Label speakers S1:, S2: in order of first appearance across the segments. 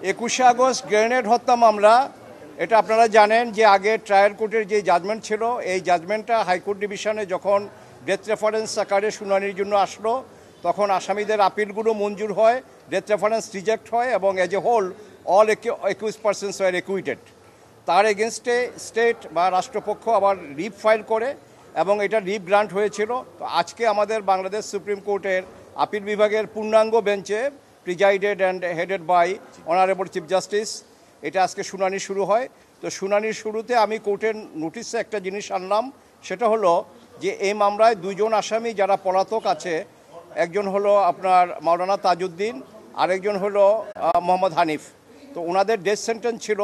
S1: 21শে August grenade হত্যা মামলা, এটা আপনারা জানেন যে আগে ট্রায়াল কোর্টের যে জাজমেন্ট ছিল, এই জাজমেন্টটা হাইকোর্ট ডিভিশনে যখন ডেথ রেফারেন্স আকারে শুনানির জন্য আসলো, তখন আসামিদের আপিলগুলো মঞ্জুর হয়, ডেথ রেফারেন্স রিজেক্ট হয় এবং as a whole all accused persons were acquitted. তার এগেনস্টে স্টেট বা রাষ্ট্রপক্ষ আবার রিপ ফাইল করে এবং এটা রিপ গ্রান্ট হয়েছিল। তো আজকে আমাদের বাংলাদেশ সুপ্রিম কোর্টের আপিল বিভাগের পূর্ণাঙ্গ বেঞ্চে presided and headed by honourable chief justice এটা আজকে শুনানি শুরু হয়। তো শুনানির শুরুতে আমি কোর্টের নোটিশে একটা জিনিস আনলাম, সেটা হলো যে এই মামলায় দুজন আসামি যারা পলাতক আছে, একজন হলো আপনার মাওলানা তাজউদ্দিন, আরেকজন হলো মোহাম্মদ হানিফ। তো ওনাদের ডেথ সেন্টেন্স ছিল।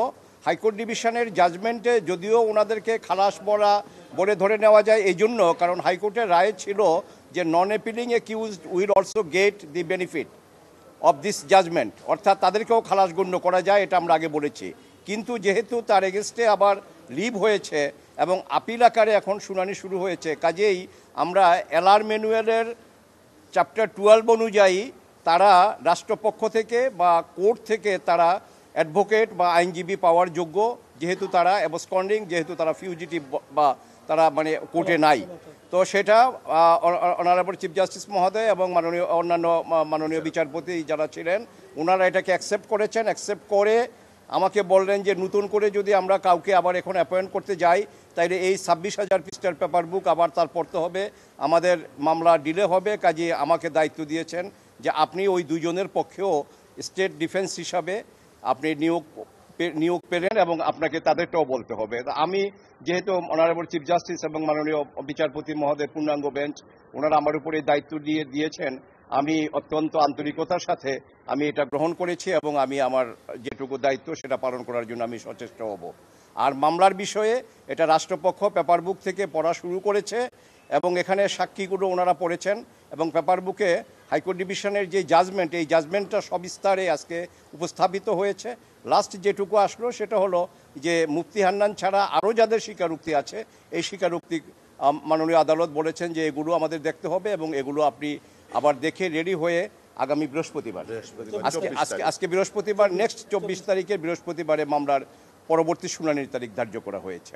S1: হাইকোর্ট ডিভিশনের জাজমেন্টে যদিও ওনাদেরকে খালাস বলে ধরে নেওয়া যায় এই জন্য, কারণ হাইকোর্টের রায় ছিল যে non appealing accused will also get the benefit of this judgment, অর্থাৎ তাদেরকেও খালাস গণ্য করা যায়, এটা আমরা আগে বলেছি। কিন্তু যেহেতু তার এগেনস্টে আবার লিভ হয়েছে এবং আপিল আকারে এখন শুনানি শুরু হয়েছে, কাজেই আমরা এলআর ম্যানুয়ালের চ্যাপ্টার 12 অনুযায়ী তারা রাষ্ট্রপক্ষ থেকে বা কোর্ট থেকে তারা অ্যাডভোকেট বা আইনজীবী পাওয়ার যোগ্য, যেহেতু তারা অ্যাবসকন্ডিং, যেহেতু তারা ফিউজিটিভ বা তারা মানে কোর্টে নাই। তো সেটা অনারেবল চিফ জাস্টিস মহোদয় এবং অন্যান্য মাননীয় বিচারপতি যারা ছিলেন, ওনারা এটাকে অ্যাকসেপ্ট করেছেন। অ্যাকসেপ্ট করে আমাকে বললেন যে নতুন করে যদি আমরা কাউকে আবার এখন অ্যাপয়েন্ট করতে যাই, তাইলে এই 26,000 পৃষ্ঠার পেপার বুক আবার তার পড়তে হবে, আমাদের মামলা ডিলে হবে। কাজে আমাকে দায়িত্ব দিয়েছেন যে আপনি ওই দুজনের পক্ষেও স্টেট ডিফেন্স হিসাবে আপনি নিয়োগ পেলেন এবং আপনাকে তাদেরটাও বলতে হবে। আমি যেহেতু অনারেবল চিফ জাস্টিস এবং মাননীয় বিচারপতি মহোদয়ের পূর্ণাঙ্গ বেঞ্চ ওনারা আমার উপরে দায়িত্ব দিয়েছেন, আমি অত্যন্ত আন্তরিকতার সাথে আমি এটা গ্রহণ করেছি এবং আমি আমার যেটুকু দায়িত্ব সেটা পালন করার জন্য আমি সচেষ্ট হব। আর মামলার বিষয়ে এটা রাষ্ট্রপক্ষ পেপার বুক থেকে পড়া শুরু করেছে এবং এখানে সাক্ষীগুলো ওনারা পড়েছেন এবং পেপার বুকে হাইকোর্ট ডিভিশনের যে জাজমেন্ট, এই জাজমেন্টটা সবিস্তারে আজকে উপস্থাপিত হয়েছে। লাস্ট যেটুকু আসলো সেটা হলো যে মুফতি হান্নান ছাড়া আরও যাদের স্বীকারোক্তি আছে, এই স্বীকারোক্তি মাননীয় আদালত বলেছেন যে এগুলো আমাদের দেখতে হবে এবং এগুলো আপনি আবার দেখে রেডি হয়ে আগামী বৃহস্পতিবার, আজকে বৃহস্পতিবার, নেক্সট 24 তারিখের বৃহস্পতিবারে মামলার পরবর্তী শুনানির তারিখ ধার্য করা হয়েছে।